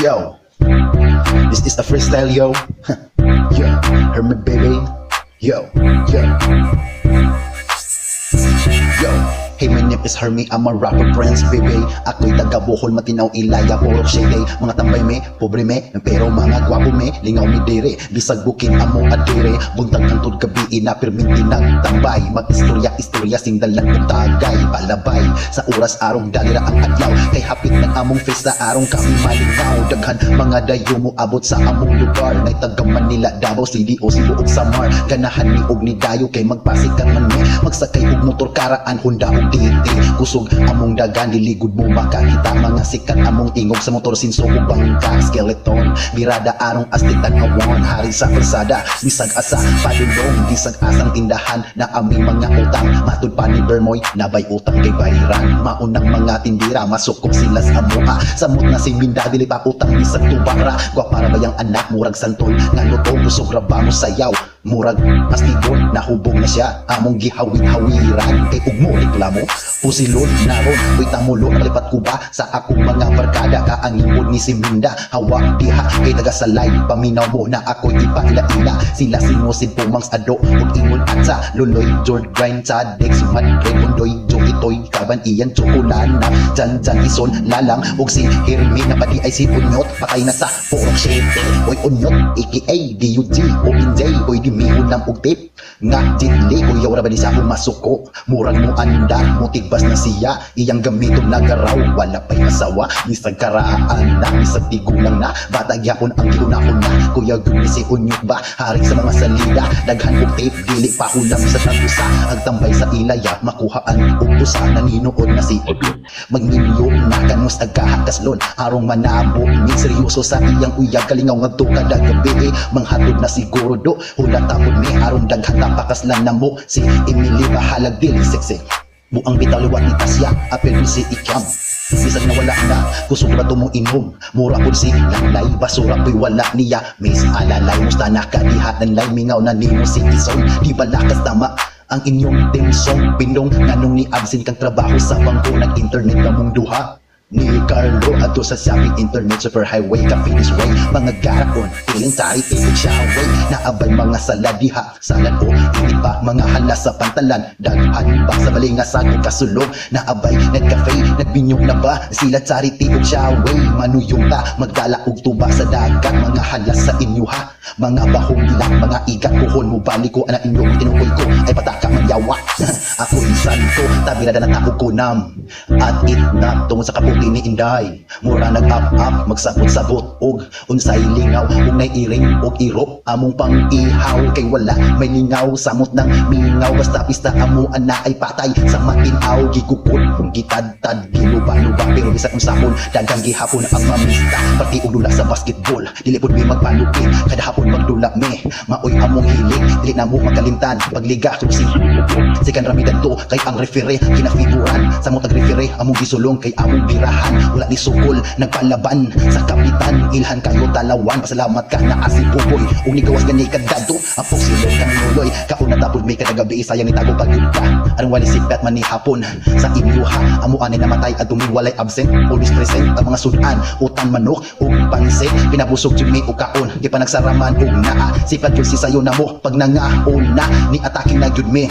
Yo, this is a freestyle, yo. Yo, hear me, baby. Yo, yo. Yo, hey, my name is Hermie, I'm a rapper prince, baby. Ako'y taga Bohol, Matinaw, Ilaya, Purok City. Mga tambay me, pobre me, pero mga gwapo me, lingaw mi dire. Bisag bukin amo adire, buntag kantod gabi na perminti nagtambay. Mag-istorya, singdalan kong tagay, palabay. Sa oras arong dalira ang adlaw, kay hapit ng among face na arong kami malingaw. Daghan mga dayo mo abot sa among lugar, nay taga Manila, Davao City o Cebu ug Samar. Ganahan ni og ni dayo kay magpasikan man me, magsakay og motor karaan Honda ug titi. Kusog among dagan diligod mo makakita mga sikat among tingog sa motor sinso ug bangka skeleton. Birada arong astig tag-awan, hari sa kalsada bisag asa padulong, bisag asang tindahan na aming mga utang. Matud pa ni Bermoy nabay utang kay bayiran. Maunang mga tindira masukok sila sa amuha, samot na si Minda dili pa utang bisag tubara. Gwa para bayang anak murag santol nga luto busog ra ba mo sayaw. Murag pastigon, nahubog na siya among gihawid-hawiran. Kay ugmo reklamo, pusilon naron uy tamulo nalipat ko ba sa akong mga barkada. Kaangipod ni si Minda hawa diha kay tagasalay. Paminaw mo na ako'y ipaila-ila, sila sinusid pumangs ado ug ingon atsa. Luloy, George Grind, Sadex, Madre, Bundoy, Jokitoy, Kaban, Iyan, Chocolana, Jan Ison, Lalang ug si Hermie na pati ay si Unyot. Patay na sa Purok City, oy Unyot aka DUG o Injay, oy di mihon lang og tip nga jitli o yaw ra ba ni sa akong masuko. Murag mo anda mo tigbas na siya, iyang gamitong nagaraw wala pa'y asawa. Bisag karaan na bisag tigulang na batag yapon ang giunahon na. Kuya gumi si Unyot ba harik sa mga salida, daghan og tape dili pa hulam sa tagusa. Ang tambay sa ilaya makuhaan og usa naninood na si magninyo na kanus agkahakaslon arong manabo ni seryoso sa iyang uyag kalingaw ngadto kada gabi. Manghatod na siguro do hula tapod mi arong daghan tapakaslan na mo si Emily bahalag dili sexy. Buang bitaw liwat ni Tasya apel si Ikam. Bisag na wala na kusog ba mo inom, mura pod si Lalay basura ko'y wala niya. Miss alalay musta nakadihat ng lay mingaw na nimo si Ison. Di balakas tama ang inyong theme song pindong nganong ni absent kang trabaho sa bangko nag-internet kamong duha ni Carlo ato sa Sabi Internet Superhighway ka finish way. Mga garakon piling tayo ibig siya way, naabay mga saladiha salad o hindi pa mga halas sa pantalan. Daghan pa sa balinga sa kasulong, naabay nagkafe nagbinyog na ba sila charity og siya way. Manuyong ta magdala og tuba sa dagat, mga halas sa inyo ha mga bahong bilang mga igat kuhon mo balik ko anak inyo tinukoy ko ay pataka magyawa. Ako isan ko tabi na natako ko nam at itnap tungod sa kaputi ni Inday. Mura nag-up magsabot-sabot og unsay lingaw ug naiiring og irop among pang-ihaw kay wala may lingaw samot ng mingaw. Basta pista amo ana ay patay sa matinaw gigukod kung gitadtad giluba-luba pero bisag unsahon daghang gihapon ang mamista. Pati og dula sa basketball dili pud mi magpalupi kada hapon magdula mi maoy among hilig dili na mo makalimtan pagliga si kan ramidan to kay ang referee kinafiguran sa mo tag-referee among gisulong kay among birahan wala ni sukol nagpalaban sa kapitan. Ilhan kayo talawan pasalamat ka na asi pupoy ug ni gawas gani kadto apok silong kang nuloy kauna tapod may kadagabi sayang ni tago pagyud ka anong wali sipat man ni hapon sa inyo ha. Amo anay namatay at walay absent always present ang mga sudan utang manok ug pansit pinabusog jud mi og kaon di pa nagsaraman ug naa sipat jud si sayo na mo pag nangaon na ni atake na jud mi.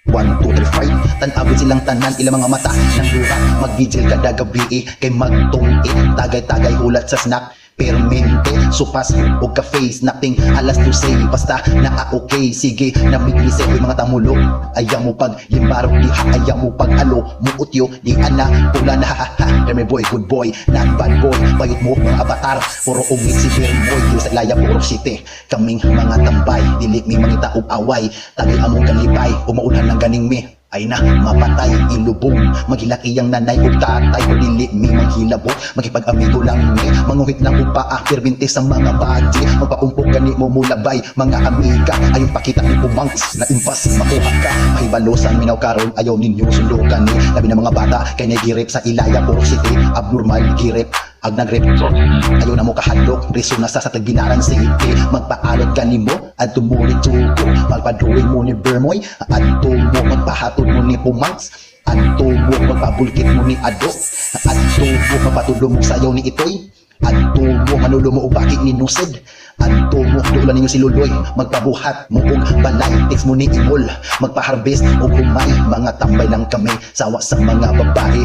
1, 2, 3, fight tanawin silang tanan ilang mga mata ng lura mag-vigil kada gabi kay magtungit tagay-tagay hulat sa snack permente supas o cafe snapping alas 12 basta na okay sige nabiglisay ko mga tamulo ayaw mo pag limbarok diha ayaw mo pag alo muutyo di ana pula na hahaha Hermie boy good boy not bad boy bayot mo mga avatar puro ungit si Bermoy dili sa ilaya Purok City kaming mga tambay dili mi mangita og away tagay among kalipay umaunhan ng ganing mi ay na mapatay ilubong maghilak iyang nanay ug tatay o dili mi manghilabot makipag-amigo lang mi manguhit lang ug paa permente sa mga badge magpaumpok gani mo mulabay mga amiga ayon pakita ni pumangs na impas makuha ka mahibalo sa minaw karon ayaw ninyo sundukan ni labi ng mga bata kay nagirip sa ilaya Purok City abnormal girip ag nagrip ayaw na mo kahadlok riso na sa Tagbinaran City magpaalot ganimo at tumulit tuko magpaduwi mo ni Bermoy at tumo magpahatod mo ni Pumangs at tumo magpabulkit mo ni Ado at tumo magpatulong mo sayaw ni Itoy Adto mo manulo mo o bakit ninusid. Adto mo dulan ninyo si Luloy, magpabuhat mo og balay, text mo ni Imol, magpa-harvest og humay. Mga tambay lang kami, sawa sa mga babae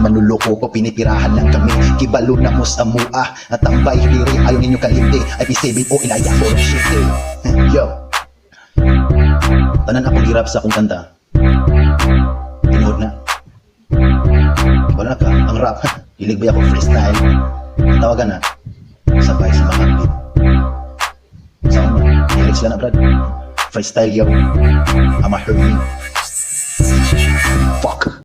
manuloko ko, pinipirahan lang kami. Kibalo na mo sa mua, at tambay diri ayaw ninyo kalipte, IP7 o ilaya ko shit. Yo, tanan akong hirap sa akong kanta. Tinood na. Wala ka, ang rap. Hilig ba ako freestyle? Tawagan na. Sabay sa mga beat. Saan na? Lyrics lang na, brad. Freestyle, yo. I'ma hurt me. Fuck.